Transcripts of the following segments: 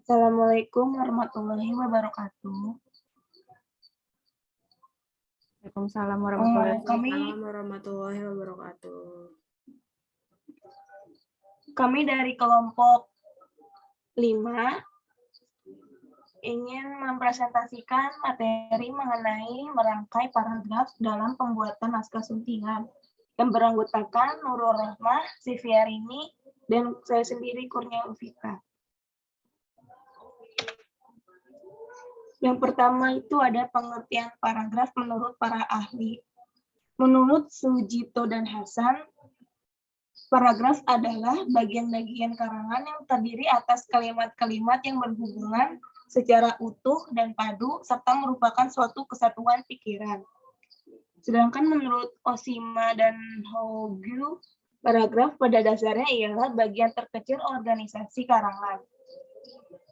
Assalamualaikum warahmatullahi wabarakatuh. Waalaikumsalam warahmatullahi warahmatullahi wabarakatuh. Kami dari kelompok 5 ingin mempresentasikan materi mengenai merangkai paragraf dalam pembuatan naskah suntingan yang beranggotakan Nurul Rahmah, Siviarini, dan saya sendiri Kurnia Ufika. Yang pertama itu ada pengertian paragraf menurut para ahli. Menurut Sujito dan Hasan, paragraf adalah bagian-bagian karangan yang terdiri atas kalimat-kalimat yang berhubungan secara utuh dan padu, serta merupakan suatu kesatuan pikiran. Sedangkan menurut Osima dan Hoglu, paragraf pada dasarnya ialah bagian terkecil organisasi karangan.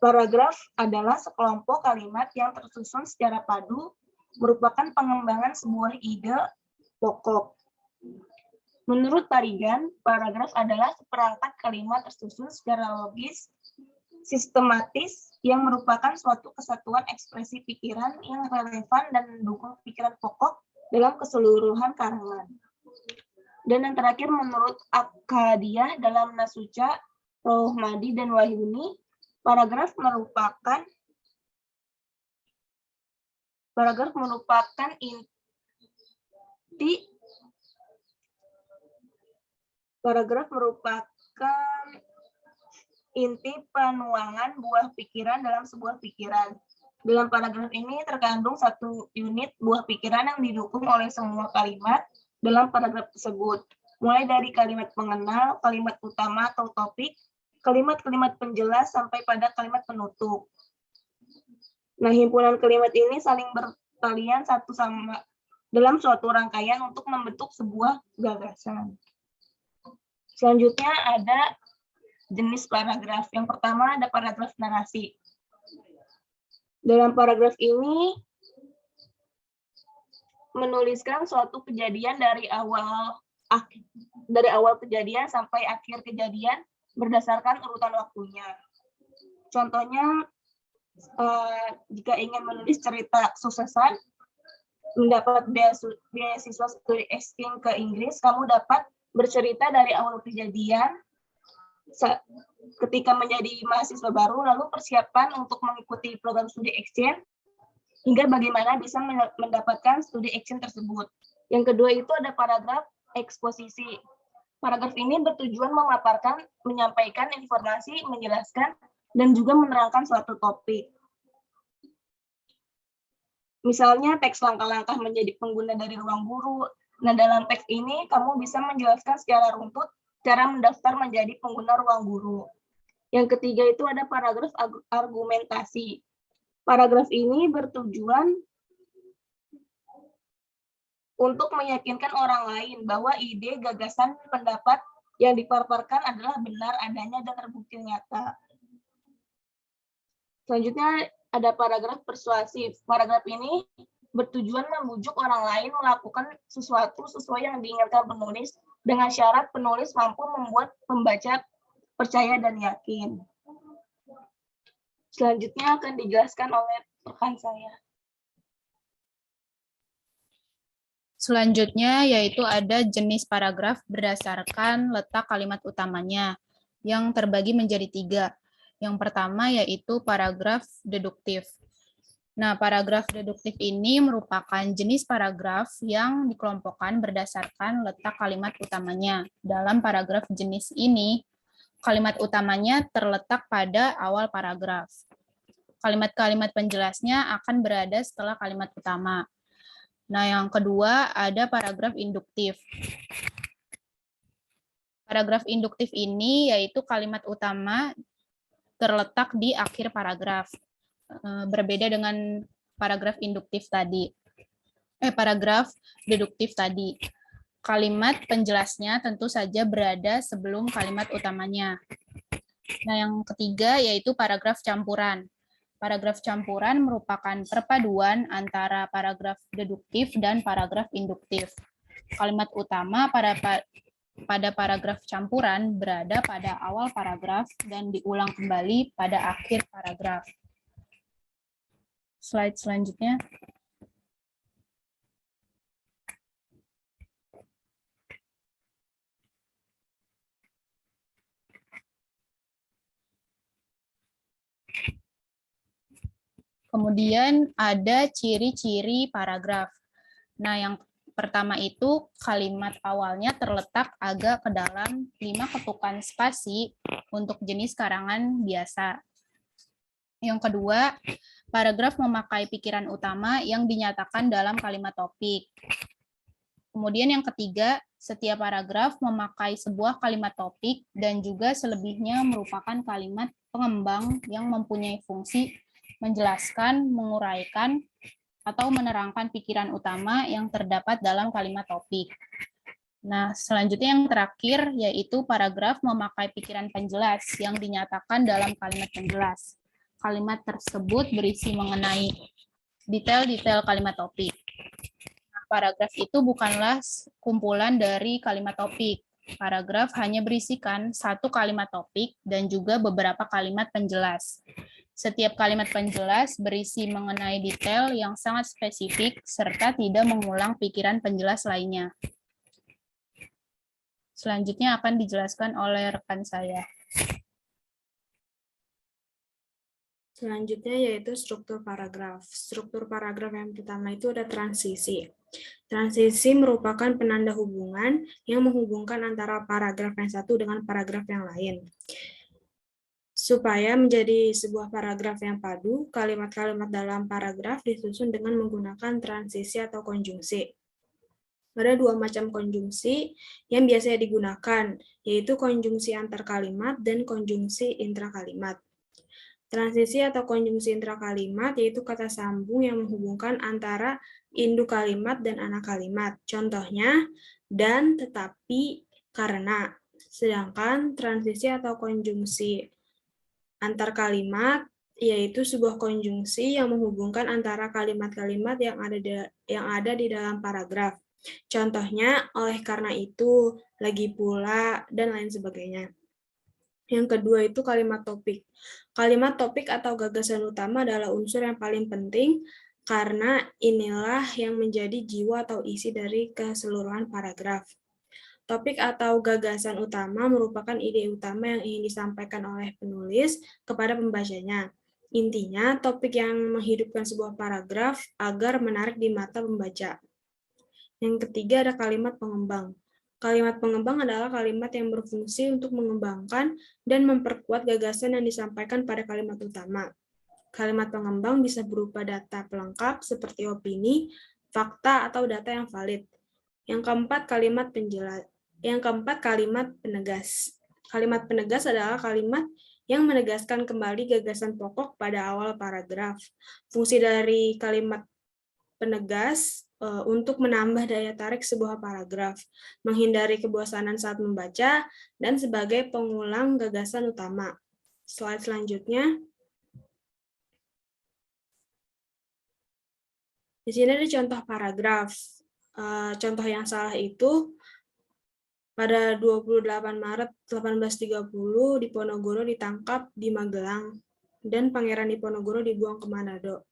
Paragraf adalah sekelompok kalimat yang tersusun secara padu, merupakan pengembangan sebuah ide pokok. Menurut Parigan, paragraf adalah seperangkat kalimat tersusun secara logis, sistematis, yang merupakan suatu kesatuan ekspresi pikiran yang relevan dan mendukung pikiran pokok dalam keseluruhan karangan. Dan yang terakhir, menurut Akkadiyah dalam Nasuca, Rohmadi, dan Wahyuni, paragraf merupakan inti penuangan buah pikiran dalam sebuah pikiran. Dalam paragraf ini terkandung satu unit buah pikiran yang didukung oleh semua kalimat dalam paragraf tersebut, mulai dari kalimat pengenal, kalimat utama atau topik, kalimat-kalimat penjelas, sampai pada kalimat penutup. Nah, himpunan kalimat ini saling bertalian satu sama dalam suatu rangkaian untuk membentuk sebuah gagasan. Selanjutnya ada jenis paragraf. Yang pertama ada paragraf narasi. Dalam paragraf ini menuliskan suatu kejadian dari awal kejadian sampai akhir kejadian berdasarkan urutan waktunya. Contohnya, jika ingin menulis cerita suksesan, mendapat beasiswa studi exchange ke Inggris, kamu dapat bercerita dari awal kejadian, ketika menjadi mahasiswa baru, lalu persiapan untuk mengikuti program studi exchange, hingga bagaimana bisa mendapatkan studi exchange tersebut. Yang kedua itu ada paragraf eksposisi. Paragraf ini bertujuan memaparkan, menyampaikan informasi, menjelaskan, dan juga menerangkan suatu topik. Misalnya teks langkah-langkah menjadi pengguna dari ruang guru. Nah, dalam teks ini kamu bisa menjelaskan secara runtut cara mendaftar menjadi pengguna ruang guru. Yang ketiga itu ada paragraf argumentasi. Paragraf ini bertujuan untuk meyakinkan orang lain bahwa ide, gagasan, pendapat yang dipaparkan adalah benar adanya dan terbukti nyata. Selanjutnya ada paragraf persuasif. Paragraf ini bertujuan membujuk orang lain melakukan sesuatu sesuai yang diinginkan penulis dengan syarat penulis mampu membuat pembaca percaya dan yakin. Selanjutnya akan dijelaskan oleh rekan saya. Selanjutnya yaitu ada jenis paragraf berdasarkan letak kalimat utamanya yang terbagi menjadi 3. Yang pertama yaitu paragraf deduktif. Nah, paragraf deduktif ini merupakan jenis paragraf yang dikelompokkan berdasarkan letak kalimat utamanya. Dalam paragraf jenis ini, kalimat utamanya terletak pada awal paragraf. Kalimat-kalimat penjelasnya akan berada setelah kalimat utama. Nah, yang kedua ada paragraf induktif. Paragraf induktif ini yaitu kalimat utama terletak di akhir paragraf. Berbeda dengan paragraf induktif tadi. Paragraf deduktif tadi. Kalimat penjelasnya tentu saja berada sebelum kalimat utamanya. Nah, yang ketiga yaitu paragraf campuran. Paragraf campuran merupakan perpaduan antara paragraf deduktif dan paragraf induktif. Kalimat utama pada paragraf campuran berada pada awal paragraf dan diulang kembali pada akhir paragraf. Slide selanjutnya. Kemudian ada ciri-ciri paragraf. Nah, yang pertama itu kalimat awalnya terletak agak ke dalam 5 ketukan spasi untuk jenis karangan biasa. Yang kedua, paragraf memakai pikiran utama yang dinyatakan dalam kalimat topik. Kemudian yang ketiga, setiap paragraf memakai sebuah kalimat topik dan juga selebihnya merupakan kalimat pengembang yang mempunyai fungsi menjelaskan, menguraikan, atau menerangkan pikiran utama yang terdapat dalam kalimat topik. Nah, selanjutnya yang terakhir yaitu paragraf memakai pikiran penjelas yang dinyatakan dalam kalimat penjelas. Kalimat tersebut berisi mengenai detail-detail kalimat topik. Nah, paragraf itu bukanlah kumpulan dari kalimat topik. Paragraf hanya berisikan satu kalimat topik dan juga beberapa kalimat penjelas. Setiap kalimat penjelas berisi mengenai detail yang sangat spesifik serta tidak mengulang pikiran penjelas lainnya. Selanjutnya akan dijelaskan oleh rekan saya. Selanjutnya yaitu struktur paragraf. Struktur paragraf yang pertama itu ada transisi. Transisi merupakan penanda hubungan yang menghubungkan antara paragraf yang satu dengan paragraf yang lain. Supaya menjadi sebuah paragraf yang padu, kalimat-kalimat dalam paragraf disusun dengan menggunakan transisi atau konjungsi. Ada dua macam konjungsi yang biasanya digunakan, yaitu konjungsi antar kalimat dan konjungsi intrakalimat. Transisi atau konjungsi intrakalimat yaitu kata sambung yang menghubungkan antara induk kalimat dan anak kalimat. Contohnya, dan, tetapi, karena. Sedangkan transisi atau konjungsi antar kalimat yaitu sebuah konjungsi yang menghubungkan antara kalimat-kalimat yang ada di dalam paragraf. Contohnya, oleh karena itu, lagi pula, dan lain sebagainya. Yang kedua itu kalimat topik. Kalimat topik atau gagasan utama adalah unsur yang paling penting karena inilah yang menjadi jiwa atau isi dari keseluruhan paragraf. Topik atau gagasan utama merupakan ide utama yang ingin disampaikan oleh penulis kepada pembacanya. Intinya, topik yang menghidupkan sebuah paragraf agar menarik di mata pembaca. Yang ketiga ada kalimat pengembang. Kalimat pengembang adalah kalimat yang berfungsi untuk mengembangkan dan memperkuat gagasan yang disampaikan pada kalimat utama. Kalimat pengembang bisa berupa data pelengkap seperti opini, fakta, atau data yang valid. Yang keempat, kalimat penjelas. Yang keempat, kalimat penegas. Kalimat penegas adalah kalimat yang menegaskan kembali gagasan pokok pada awal paragraf. Fungsi dari kalimat penegas untuk menambah daya tarik sebuah paragraf, menghindari kebosanan saat membaca, dan sebagai pengulang gagasan utama. Slide selanjutnya. Di sini ada contoh paragraf. Contoh yang salah itu pada 28 Maret 1830 Diponegoro ditangkap di Magelang dan Pangeran Diponegoro dibuang ke Manado.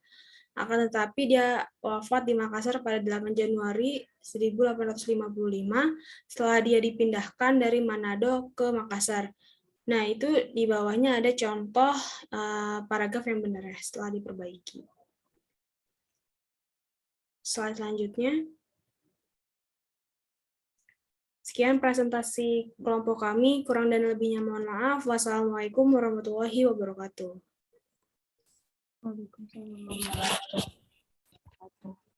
Akan tetapi dia wafat di Makassar pada 8 Januari 1855 setelah dia dipindahkan dari Manado ke Makassar. Nah, itu di bawahnya ada contoh paragraf yang benar ya setelah diperbaiki. Slide selanjutnya. Sekian presentasi kelompok kami, kurang dan lebihnya mohon maaf. Wassalamualaikum warahmatullahi wabarakatuh. Waalaikumsalam warahmatullahi wabarakatuh.